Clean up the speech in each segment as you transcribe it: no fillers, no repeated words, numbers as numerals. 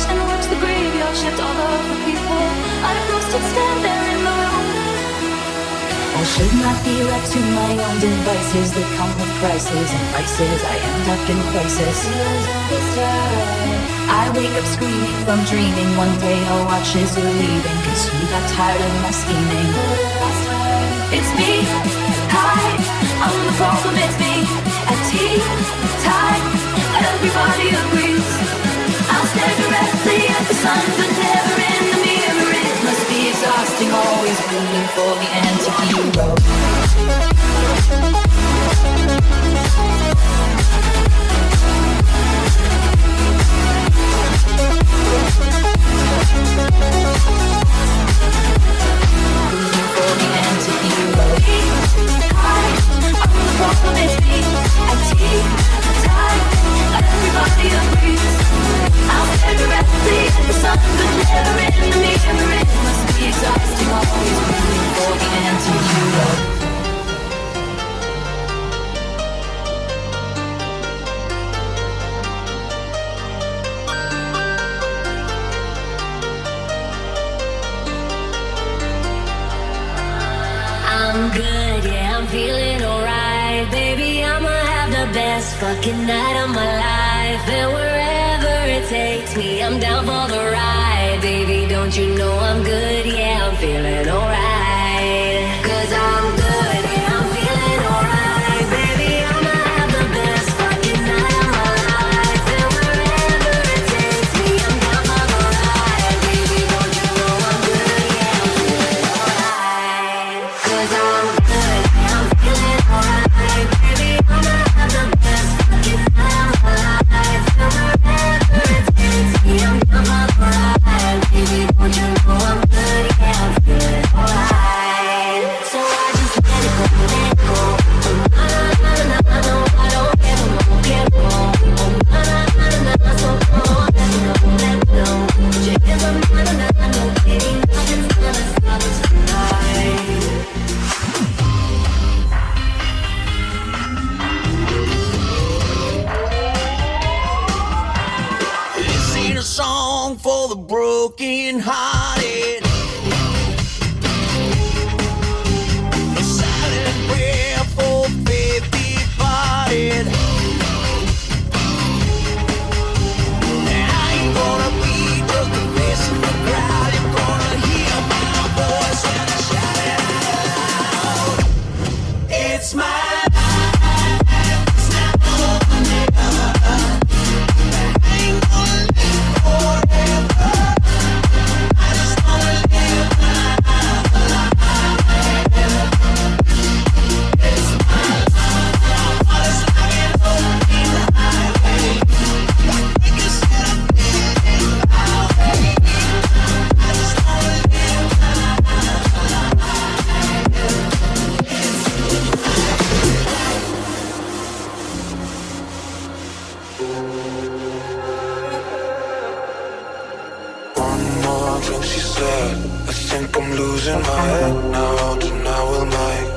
and watch the graveyard shift all of the people. I'd have ghosted stand there in the room. I should not be left to my own devices that come with prices and prices. I end up in crisis. I wake up screaming from dreaming. One day I'll watch as you're leaving, cause you got tired of my scheming. It's me, hi, I'm the problem, it's me. At tea time, everybody agrees. I'll stare directly at the sun, but never in the mirror. It must be exhausting, always rooting for the anti-hero. Rooting for the anti-hero. Hi, I'm the problem, it's me. At tea time, everybody agrees. I'll stare directly at the sun, but never in the mirror. It must be exhausting, always rooting for the anti-hero. I'm good, yeah, I'm feeling alright. Baby, I'ma have the best fucking night of my life. And wherever it takes me, I'm down for the ride. Baby, don't you know I'm good, yeah, I'm feeling alright. Cause I'm good, yeah, I'm feeling alright. Baby, I'ma have the best fucking night of my life. And wherever it takes me, I'm down for the ride. Baby, don't you know I'm good, yeah, I'm feeling alright. Cause I'm good, yeah, I'm feeling alright. Baby, I'ma have the best fucking night of my life. And wherever it takes me, I'm down for the ride. Baby, don't you know I'm good, yeah, I'm feeling alright. So I just let it go, let it go. Oh na na na na, no, I don't care no more, care no more. Oh na na na na, so come on, let me know, let me know. Put your hands on me, na na na, no, baby, nothing's gonna stop us tonight. This ain't a song for the broken hearted. A silent prayer for faith departed. I ain't gonna be just a face in the crowd. You're gonna hear my voice when I shout it out. It's my life, it's now or never. I ain't gonna live forever. I just wanna live my life. It's my life. I was like an open highway. Like you said, I'm feeling my way. I just wanna live my One more drink, she said. I think I'm losing my head now. Tonight we'll make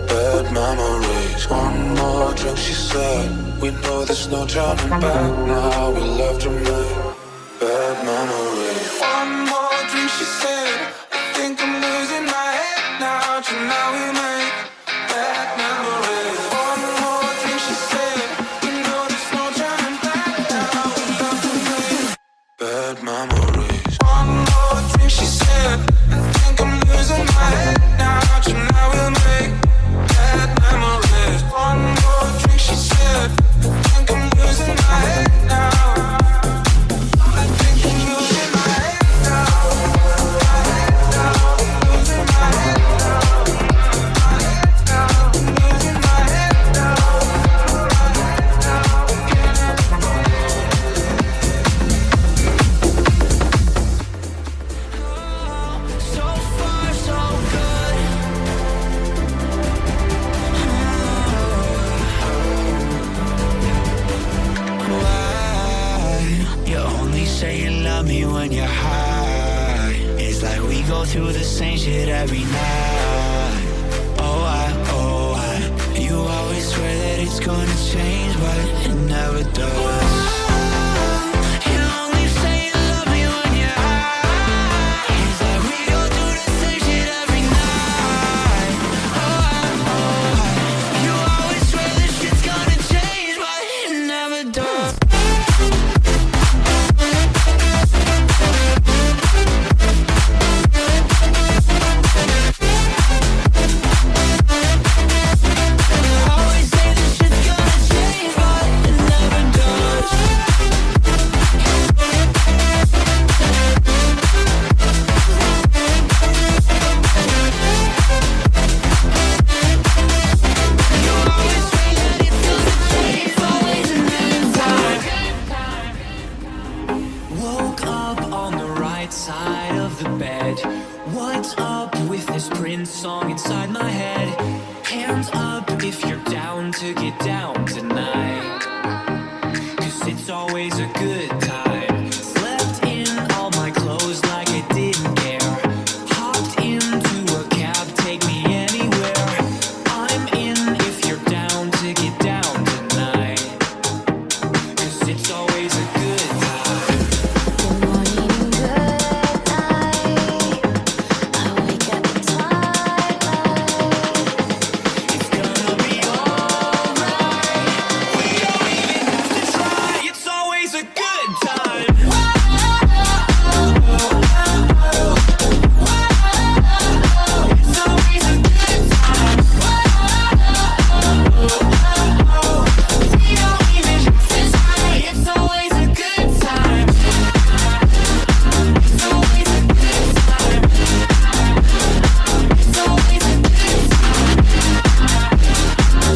bad memories. One more drink, she said. We know there's no turning back now. We love to make bad memories. One more drink, she said. I think I'm losing my head now. Tonight we'll make bad memories. One more drink, she said. We know there's no turning back now. We love to make bad memories. One more drink, she said. I think I'm losing my head now. Tonight we'll make bad memories. One more drink, she said. I think I'm losing my head now. I think I'm losing my head now. My head now. Losing my head now. My head now. Losing my head now. My head now. so far, so good. Why you only say you love me when you're high? It's like we go through the same shit every night. Oh, you always swear that it's gonna change, but it never does. You only say you love me Woke up on the right side of the bed. What's up with this Prince song inside my head? Hands up if you're down to get down tonight. 'Cause it's always a good time. Slept in all my clothes like I didn't care. Hopped into a cab, take me anywhere. I'm in if you're down to get down tonight. 'Cause it's always a good time. Good morning, good night. I wake up in twilight. It's gonna be alright. We don't even have to try. It's always a good time. It's always a good time. We don't even have to try. It's always a good time. It's always a good time. It's always a good time.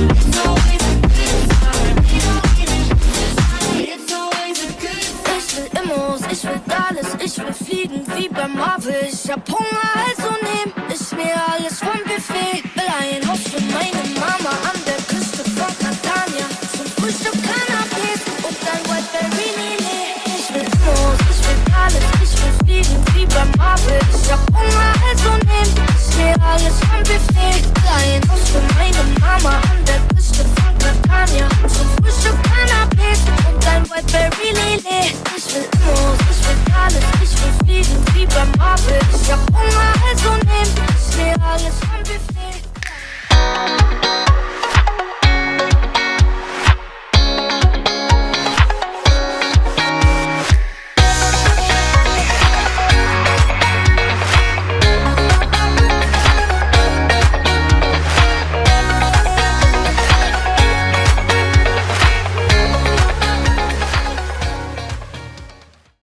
It's always a good time. We don't even have to try. It's always a good time. Ich will Immos, ich will alles, ich will fliegen wie bei Marvel. Ich hab Hunger, also nehm ich mir alles vom Buffet. Will ein Haus für meine Mama an der Küste von Catania. Zum Frühstück Cannabis und ein Whiteberry Lilly. Ich will Immos, ich will alles, ich will fliegen wie bei Marvel. Ich hab Hunger, also nehm ich mir alles vom Buffet. Will ein Haus für meine Mama an der Küste von Catania. Zum Frühstück Cannabis und ein Whiteberry Lilly. Ich will